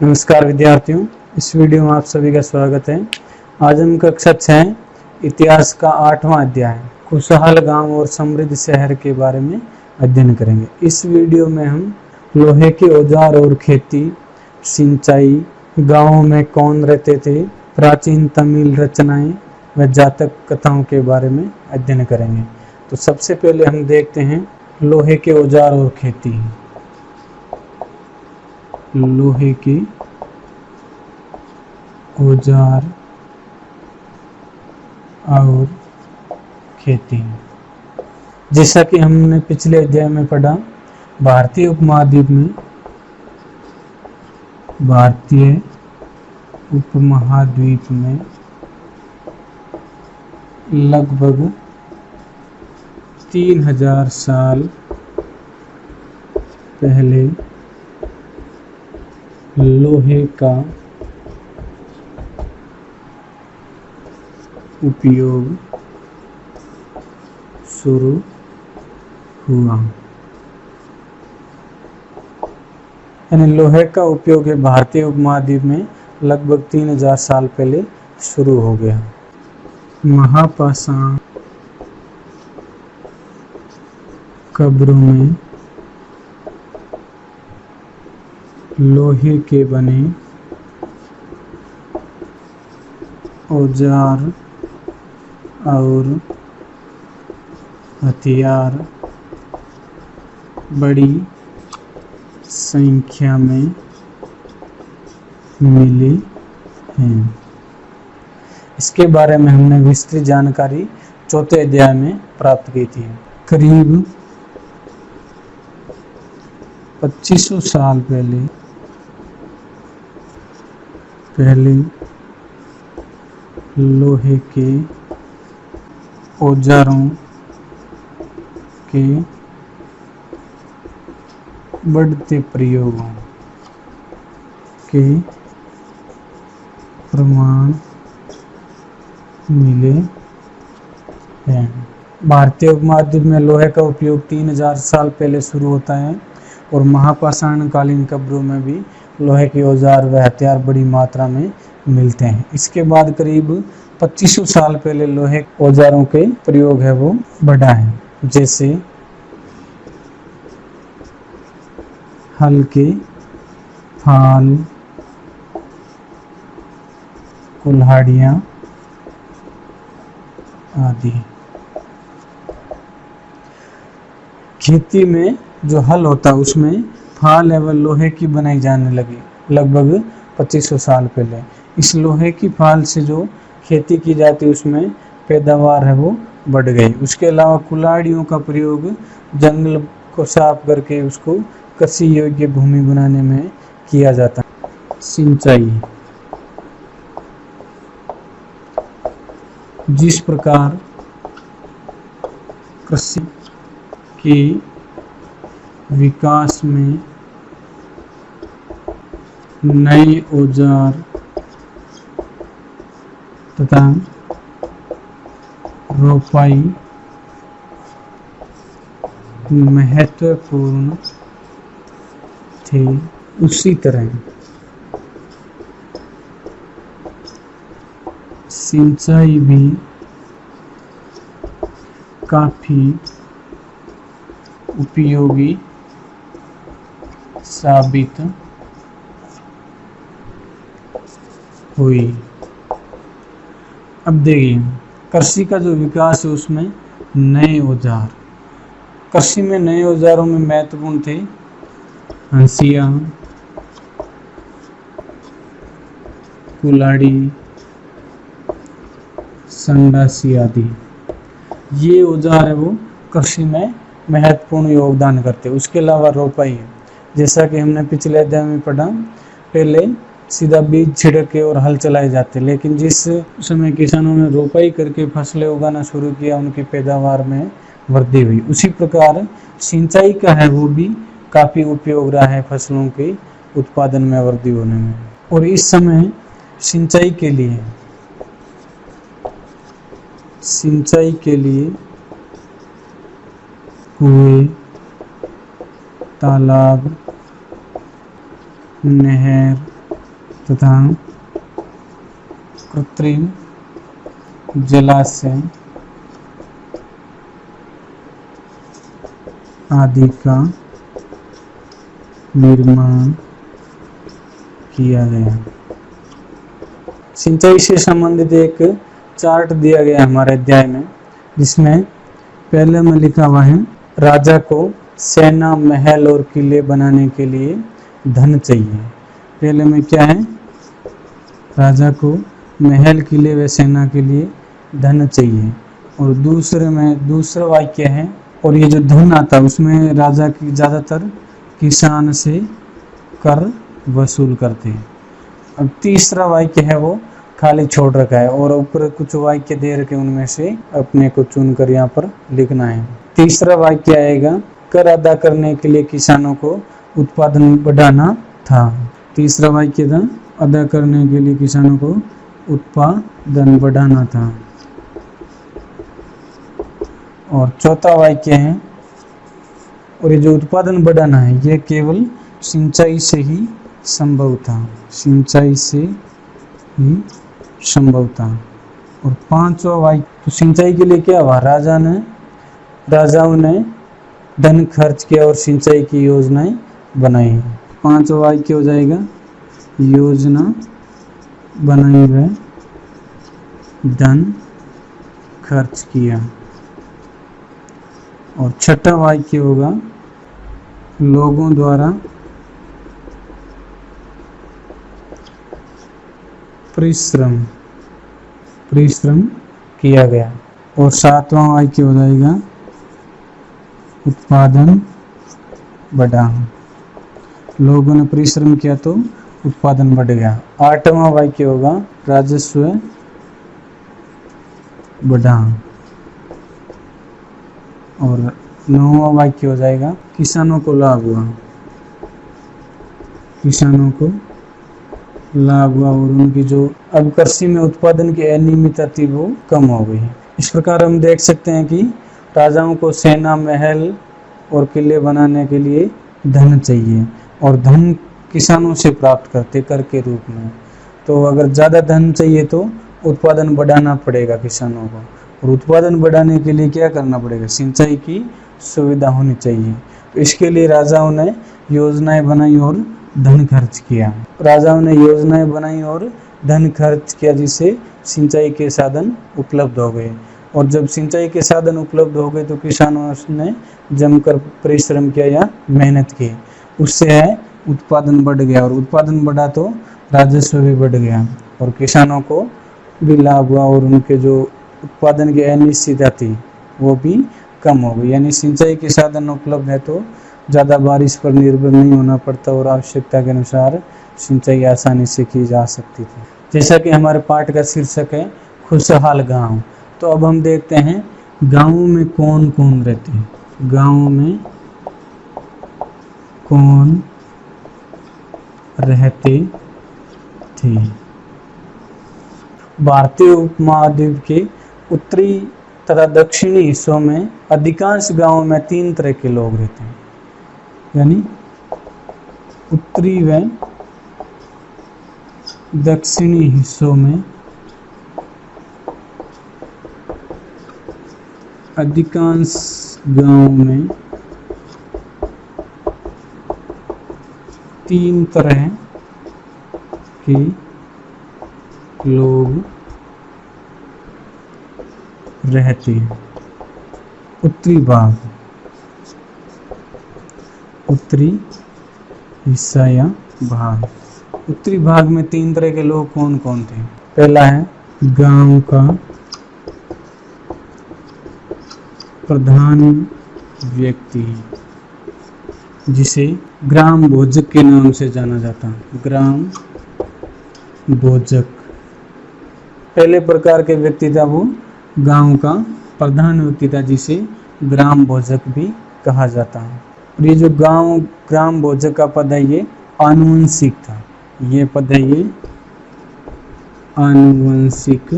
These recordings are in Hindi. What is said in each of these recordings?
नमस्कार विद्यार्थियों, इस वीडियो में आप सभी का स्वागत है। आज हम कक्षा 6 इतिहास का 8वां अध्याय खुशहाल गांव और समृद्ध शहर के बारे में अध्ययन करेंगे। इस वीडियो में हम लोहे के औजार और खेती, सिंचाई, गांवों में कौन रहते थे, प्राचीन तमिल रचनाएं व जातक कथाओं के बारे में अध्ययन करेंगे। तो सबसे पहले हम देखते हैं लोहे के औजार और खेती। लोहे के औजार और खेती, जैसा कि हमने पिछले अध्याय में पढ़ा, भारतीय उपमहाद्वीप में लगभग 3000 साल पहले लोहे का उपयोग शुरू हुआ। यानी लोहे का उपयोग है भारतीय उपमहाद्वीप में लगभग 3000 साल पहले शुरू हो गया। महापाषाण कब्रों में लोहे के बने औजार और हथियार बड़ी संख्या में मिले हैं। इसके बारे में हमने विस्तृत जानकारी चौथे अध्याय में प्राप्त की थी। करीब 2500 साल पहले लोहे के औजारों के बढ़ते प्रयोगों के प्रमाण मिले हैं। भारतीय उपमहाद्वीप में लोहे का उपयोग 3000 साल पहले शुरू होता है और महापाषाण कालीन कब्रों में भी लोहे के औजार व हथियार बड़ी मात्रा में मिलते हैं। इसके बाद करीब 2500 साल पहले लोहे औजारों के प्रयोग है वो बढ़ा है, जैसे हल के फाल, कुल्हाड़ियां आदि। खेती में जो हल होता है उसमें फाल एवं लोहे की बनाई जाने लगी लगभग 2500 साल पहले। इस लोहे की फाल से जो खेती की जाती है उसमें पैदावार है वो बढ़ गई। उसके अलावा कुल्हाड़ियों का प्रयोग जंगल को साफ करके उसको कृषि योग्य भूमि बनाने में किया जाता है। सिंचाई, जिस प्रकार कृषि के विकास में नए औजार तथा रोपाई महत्वपूर्ण थे, उसी तरह सिंचाई भी काफी उपयोगी साबित हुई। अब देखिए, कृषि का जो विकास है उसमें नए औजार, कृषि में नए औजारों में महत्वपूर्ण थे हंसिया, कुल्हाड़ी, संडासी आदि। ये औजार है वो कृषि में महत्वपूर्ण योगदान करते हैं। उसके अलावा रोपाई, जैसा कि हमने पिछले अध्याय में पढ़ा, पहले सीधा बीज छिड़क के और हल चलाए जाते, लेकिन जिस समय किसानों ने रोपाई करके फसलें उगाना शुरू किया उनकी पैदावार में वृद्धि हुई। उसी प्रकार सिंचाई का है वो भी काफी उपयोग रहा है फसलों के उत्पादन में वृद्धि होने में। और इस समय सिंचाई के लिए कुएं, तालाब, नहर तथा कृत्रिम जलाशय आदि का निर्माण किया गया। सिंचाई से संबंधित एक चार्ट दिया गया हमारे अध्याय में, जिसमें पहले में लिखा हुआ है राजा को सेना, महल और किले बनाने के लिए धन चाहिए। पहले में क्या है, राजा को महल, किले व सेना के लिए धन चाहिए। और दूसरे में दूसरा वाक्य है, और ये जो धन आता है उसमें राजा की ज़्यादातर किसान से कर वसूल करते हैं। अब तीसरा वाक्य है वो खाली छोड़ रखा है, और ऊपर कुछ वाक्य दे रखे, उनमें से अपने को चुनकर यहाँ पर लिखना है। तीसरा वाक्य आएगा, कर अदा करने के लिए किसानों को उत्पादन बढ़ाना था। तीसरा वाक्य था, अदा करने के लिए किसानों को उत्पादन बढ़ाना था। और चौथा वाक्य है, और ये जो उत्पादन बढ़ाना है ये केवल सिंचाई से ही संभव था, सिंचाई से ही संभव था। और पांचवा वाक्य, तो सिंचाई के लिए क्या हुआ, राजाओं ने धन खर्च किया और सिंचाई की योजनाएं बनाई। पांचवा वाक्य हो जाएगा, योजना बनाई व धन खर्च किया। और छठा वाक्य होगा, लोगों द्वारा परिश्रम किया गया। और सातवां वाक्य हो जाएगा, उत्पादन बढ़ा, लोगों ने परिश्रम किया तो उत्पादन बढ़ गया। आठवां वाक्य होगा, राजस्व बढ़ा। और नौवां वाक्य हो जाएगा, किसानों को लाभ हुआ, किसानों को लाभ हुआ, और उनकी जो अब कृषि में उत्पादन की अनियमितता थी वो कम हो गई। इस प्रकार हम देख सकते हैं कि राजाओं को सेना, महल और किले बनाने के लिए धन चाहिए, और धन किसानों से प्राप्त करते कर के रूप में। तो अगर ज़्यादा धन चाहिए तो उत्पादन बढ़ाना पड़ेगा किसानों को, और उत्पादन बढ़ाने के लिए क्या करना पड़ेगा, सिंचाई की सुविधा होनी चाहिए। तो इसके लिए राजाओं ने योजनाएं बनाई और धन खर्च किया। राजाओं ने योजनाएं बनाई और धन खर्च किया, जिससे सिंचाई के साधन उपलब्ध हो गए। और जब सिंचाई के साधन उपलब्ध हो गए तो किसानों ने जमकर परिश्रम किया या मेहनत की, उससे है उत्पादन बढ़ गया, और उत्पादन बढ़ा तो राजस्व भी बढ़ गया, और किसानों को भी लाभ हुआ, और उनके जो उत्पादन की अनिश्चितता थी वो भी कम हो गई। यानी सिंचाई के साधन उपलब्ध है तो ज़्यादा बारिश पर निर्भर नहीं होना पड़ता, और आवश्यकता के अनुसार सिंचाई आसानी से की जा सकती थी। जैसा कि हमारे पाठ का शीर्षक है खुशहाल गांव, तो अब हम देखते हैं गाँव में कौन कौन रहते हैं। गाँव में कौन रहते थे। भारतीय उपमहाद्वीप के उत्तरी तथा दक्षिणी हिस्सों में अधिकांश गांवों में 3 तरह के लोग रहते हैं, यानी उत्तरी व दक्षिणी हिस्सों में अधिकांश गांवों में 3 तरह के लोग रहते हैं। उत्तरी भाग, उत्तरी हिस्सा या भाग। उत्तरी भाग में 3 तरह के लोग कौन कौन थे। पहला है गांव का प्रधान व्यक्ति, जिसे ग्राम भोजक के नाम से जाना जाता है। ग्राम भोजक पहले प्रकार के व्यक्ति था, वो गांव का प्रधान व्यक्ति था, जिसे ग्राम भोजक भी कहा जाता है। और ये जो ग्राम भोजक का पद है ये आनुवंशिक था। ये पद है ये आनुवंशिक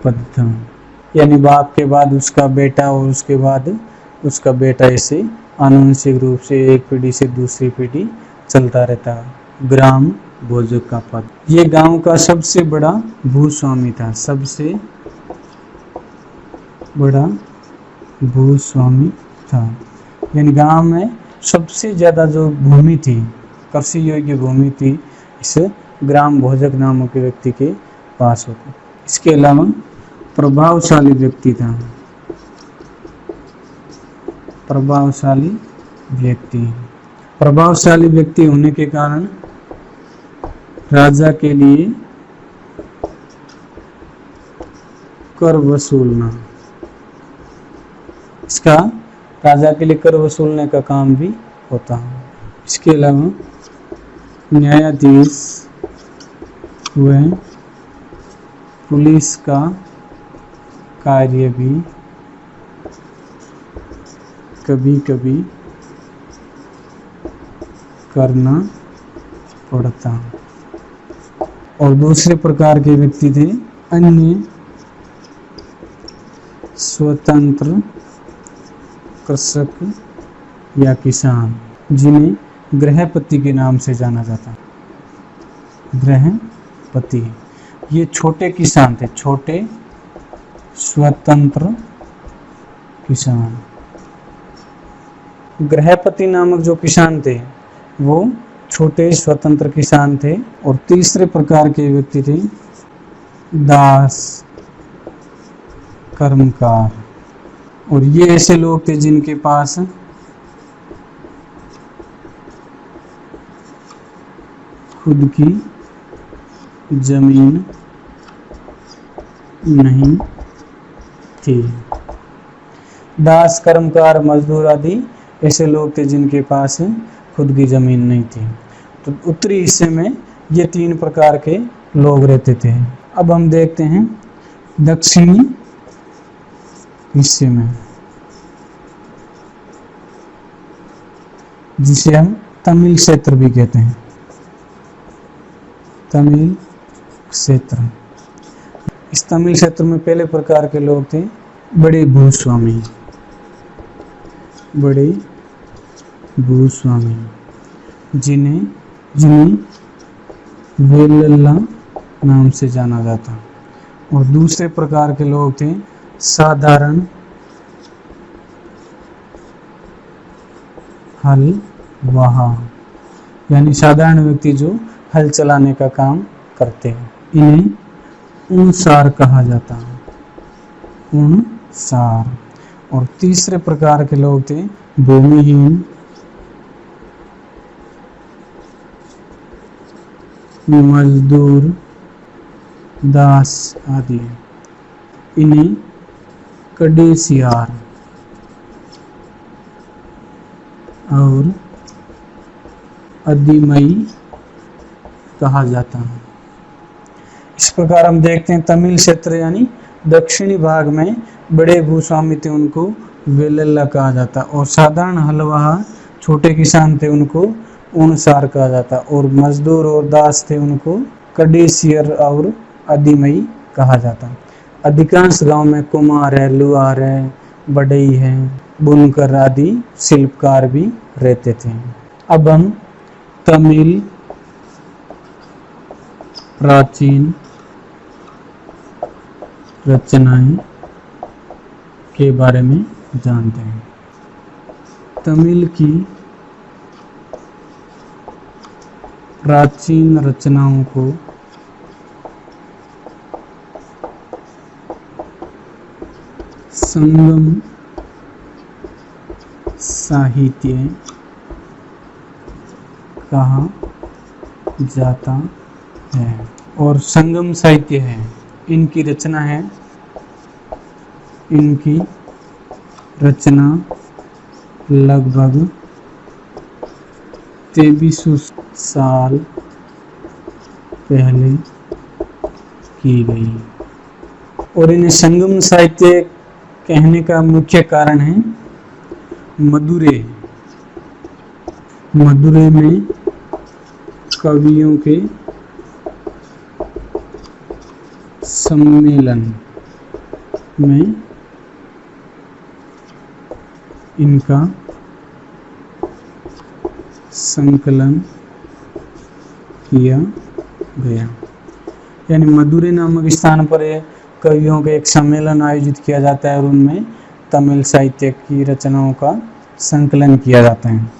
पद था, यानी बाप के बाद उसका बेटा और उसके बाद उसका बेटा, ऐसे आनुवंशिक रूप से एक पीढ़ी से दूसरी पीढ़ी चलता रहता। ग्राम भोजक का पद। ये गांव का सबसे बड़ा भूस्वामी था, सबसे बड़ा भूस्वामी था। यानी गांव में सबसे ज़्यादा जो भूमि थी, कृषि योग्य भूमि थी, इस ग्राम भोजक नामक के व्यक्ति के पास होती। इसके अलावा प्रभावशाली व्यक्ति था, प्रभावशाली व्यक्ति होने के कारण राजा के लिए कर वसूलना, इसका राजा के लिए कर वसूलने का काम भी होता है। इसके अलावा न्यायाधीश व पुलिस का कार्य भी कभी कभी करना पड़ता। और दूसरे प्रकार के व्यक्ति थे अन्य स्वतंत्र कृषक या किसान, जिन्हें गृहपति के नाम से जाना जाता। गृहपति ये छोटे किसान थे, छोटे स्वतंत्र किसान। गृहपति नामक जो किसान थे वो छोटे स्वतंत्र किसान थे। और तीसरे प्रकार के व्यक्ति थे दास, कर्मकार। और ये ऐसे लोग थे जिनके पास खुद की जमीन नहीं थी। दास, कर्मकार, मजदूर आदि ऐसे लोग थे जिनके पास खुद की जमीन नहीं थी। तो उत्तरी हिस्से में ये 3 प्रकार के लोग रहते थे। अब हम देखते हैं दक्षिणी हिस्से में, जिसे हम तमिल क्षेत्र भी कहते हैं। तमिल क्षेत्र, इस तमिल क्षेत्र में पहले प्रकार के लोग थे बड़े भूस्वामी, जिन्हें वेलल्ला नाम से जाना जाता। और दूसरे प्रकार के लोग थे साधारण हलवाहा, यानी साधारण व्यक्ति जो हल चलाने का काम करते हैं। इन्हें उनसार कहा जाता है, उनसार। और तीसरे प्रकार के लोग थे भूमिहीन, मजदूर, दास आदि। इन्हें कडेसियार और अधिमई कहा जाता है। इस प्रकार हम देखते हैं तमिल क्षेत्र यानी दक्षिणी भाग में बड़े भूस्वामी थे, उनको वेलल्ला कहा जाता। और साधारण हलवाहा छोटे किसान थे, उनको उनसार कहा जाता। और मजदूर और दास थे, उनको कडेसियर और अधिमई कहा जाता। अधिकांश गांव में कुम्हार है, लुहार है, बढ़ई है, बुनकर आदि शिल्पकार भी रहते थे। अब हम तमिल प्राचीन रचनाएं के बारे में जानते हैं। तमिल की प्राचीन रचनाओं को संगम साहित्य कहा जाता है। और संगम साहित्य है, इनकी रचना है, इनकी रचना लगभग 2300 साल पहले की गई। और इन्हें संगम साहित्य कहने का मुख्य कारण है मदुरै। मदुरै में कवियों के सम्मेलन में इनका संकलन किया गया। यानी मदुरै नामक स्थान पर कवियों का एक सम्मेलन आयोजित किया जाता है और उनमें तमिल साहित्य की रचनाओं का संकलन किया जाता है।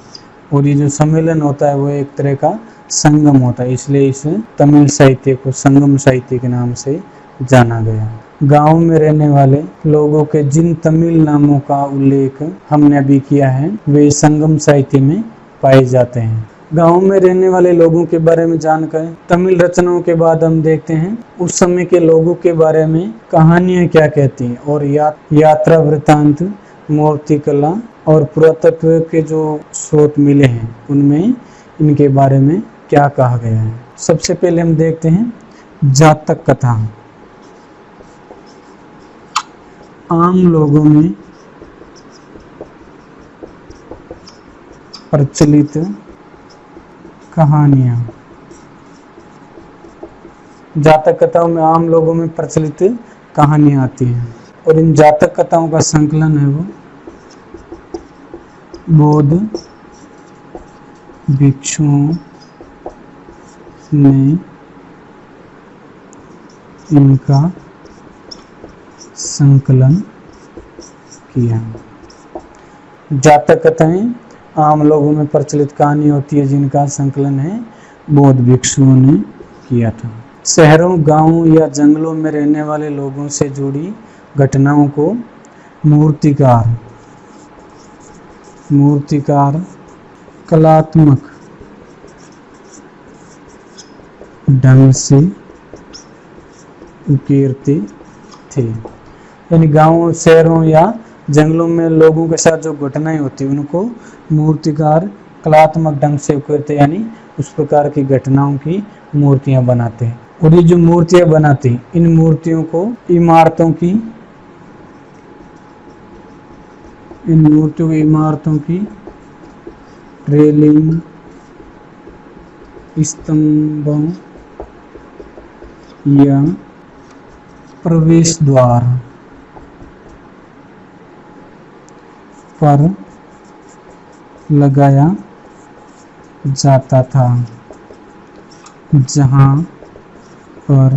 और ये जो सम्मेलन होता है वो एक तरह का संगम होता है, इसलिए इस तमिल साहित्य को संगम साहित्य के नाम से जाना गया। गांव में रहने वाले लोगों के जिन तमिल नामों का उल्लेख हमने अभी किया है वे संगम साहित्य में पाए जाते हैं। गांव में रहने वाले लोगों के बारे में जानकर तमिल रचनाओं के बाद हम देखते हैं उस समय के लोगों के बारे में कहानियां क्या कहती हैं और यात्रा वृत्तांत, मूर्तिकला और पुरातत्व के जो स्रोत मिले हैं उनमें इनके बारे में क्या कहा गया है। सबसे पहले हम देखते हैं जातक कथा। आम लोगों में प्रचलित कहानियां। जातक कथाओं में आम लोगों में प्रचलित कहानियां आती हैं और इन जातक कथाओं का संकलन है वो बौद्ध भिक्षुओं ने इनका संकलन किया। जातक कथाएं आम लोगों में प्रचलित कहानी होती है जिनका संकलन है बौद्ध भिक्षुओं ने किया था। शहरों, गांवों या जंगलों में रहने वाले लोगों से जुड़ी घटनाओं को मूर्तिकार कलात्मक ढंग से उकेरते थे। यानी गांवों, शहरों या जंगलों में लोगों के साथ जो घटनाएं होती उनको मूर्तिकार कलात्मक ढंग से उकेरते, यानी उस प्रकार की घटनाओं की मूर्तियां बनाते हैं। और ये जो मूर्तियां बनाते हैं इन मूर्तियों को इमारतों की रेलिंग, स्तंभों या प्रवेश द्वार पर लगाया जाता था जहां पर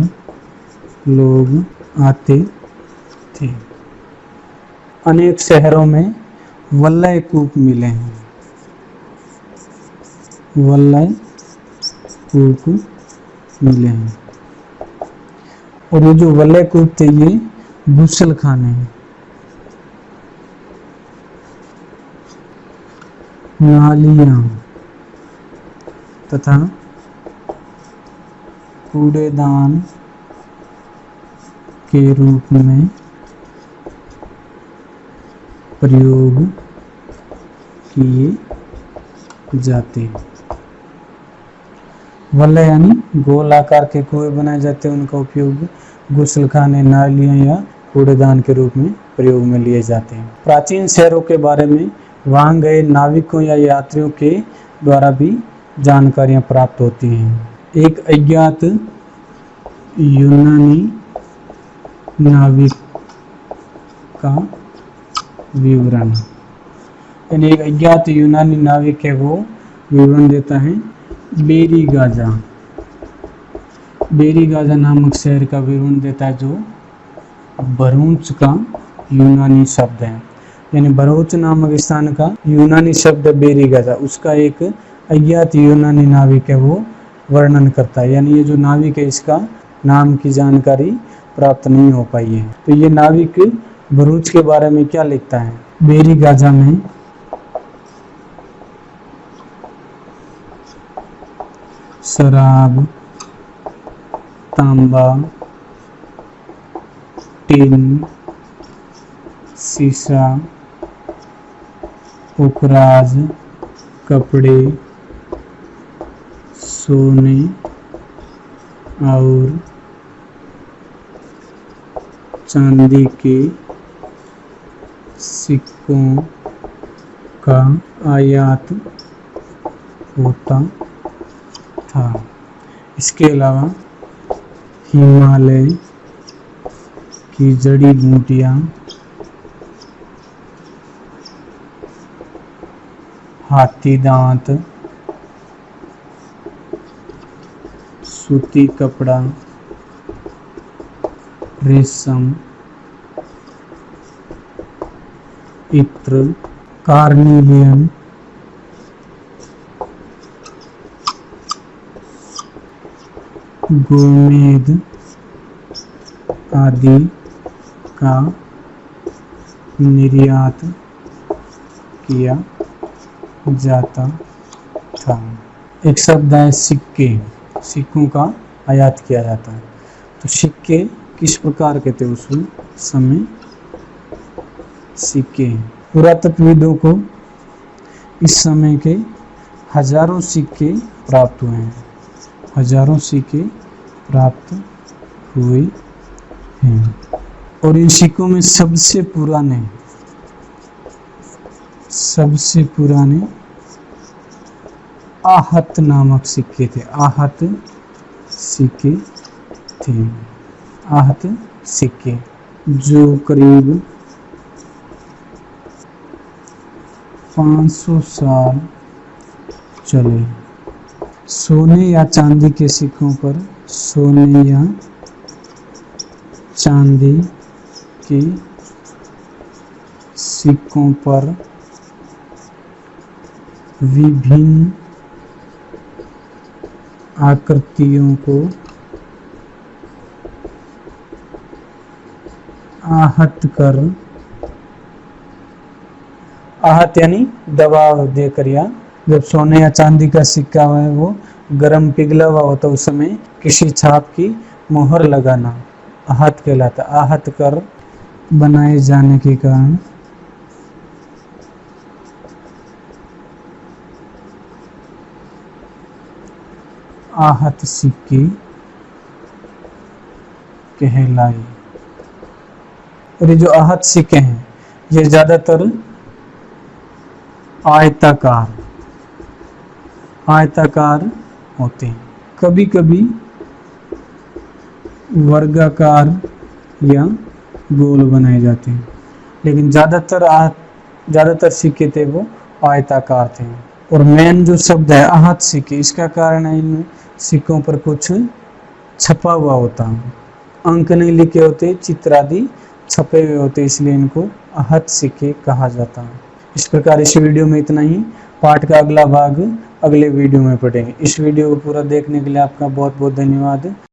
लोग आते थे। अनेक शहरों में वलय कूप मिले हैं। और ये जो वलय कूप थे ये गुसल खाने हैं। नालियां तथा कूड़ेदान के रूप में प्रयोग किए जाते हैं। वलय यानी गोल आकार के कुएं बनाए जाते हैं, उनका उपयोग गुसलखाने, नालियां या कूड़ेदान के रूप में प्रयोग में लिए जाते हैं। प्राचीन शहरों के बारे में वहां गए नाविकों या यात्रियों के द्वारा भी जानकारियां प्राप्त होती हैं। एक अज्ञात यूनानी नाविक का विवरण, यानी एक अज्ञात यूनानी नाविक है वो विवरण देता है बेरीगाजा नामक शहर का विवरण देता है जो भरूच का यूनानी शब्द है। यानी भरूच नामक स्थान का यूनानी शब्द बेरीगाजा, उसका एक अज्ञात यूनानी नाविक है वो वर्णन करता है। यानी ये जो नाविक है इसका नाम की जानकारी प्राप्त नहीं हो पाई है। तो ये नाविक भरूच के बारे में क्या लिखता है? बेरीगाजा में शराब, तांबा, टिन, शीशा, पुखराज, कपड़े, सोने और चांदी के सिक्कों का आयात होता था। इसके अलावा हिमालय की जड़ी बूटियां, हाथी दांत, सूती कपड़ा, रेशम, इत्र, कार्निलियन, गोमेद आदि का निर्यात किया जाता था। एक शब्द है सिक्के, सिक्कों का आयात किया जाता है। तो सिक्के किस प्रकार के थे उस समय? सिक्के, पुरातत्वविदों को इस समय के हजारों सिक्के प्राप्त हुए हैं, हजारों सिक्के प्राप्त हुए हैं। और इन सिक्कों में सबसे पुराने आहत नामक सिक्के थे। आहत सिक्के थे, आहत सिक्के जो करीब 500 साल चले। सोने या चांदी के सिक्कों पर, सोने या चांदी के सिक्कों पर विभिन्न आकृतियों को आहत कर, आहत यानी दबाव देकर, या जब सोने या चांदी का सिक्का है वो गर्म पिघला हुआ होता है उस समय किसी छाप की मोहर लगाना आहत कहलाता। आहत कर बनाए जाने के कारण आहत सिक्के कहलाए। और ये जो आहत सिक्के हैं ये ज्यादातर आयताकार होते हैं, कभी कभी वर्गाकार या गोल बनाए जाते हैं, लेकिन ज्यादातर सिक्के थे वो आयताकार थे। और मेन जो शब्द है आहत सिक्के, इसका कारण है इन सिक्कों पर कुछ छपा हुआ होता है, अंक नहीं लिखे होते, चित्र आदि छपे हुए होते, इसलिए इनको आहत सिक्के कहा जाता है। इस प्रकार इस वीडियो में इतना ही। पाठ का अगला भाग अगले वीडियो में पढ़ेंगे। इस वीडियो को पूरा देखने के लिए आपका बहुत बहुत धन्यवाद।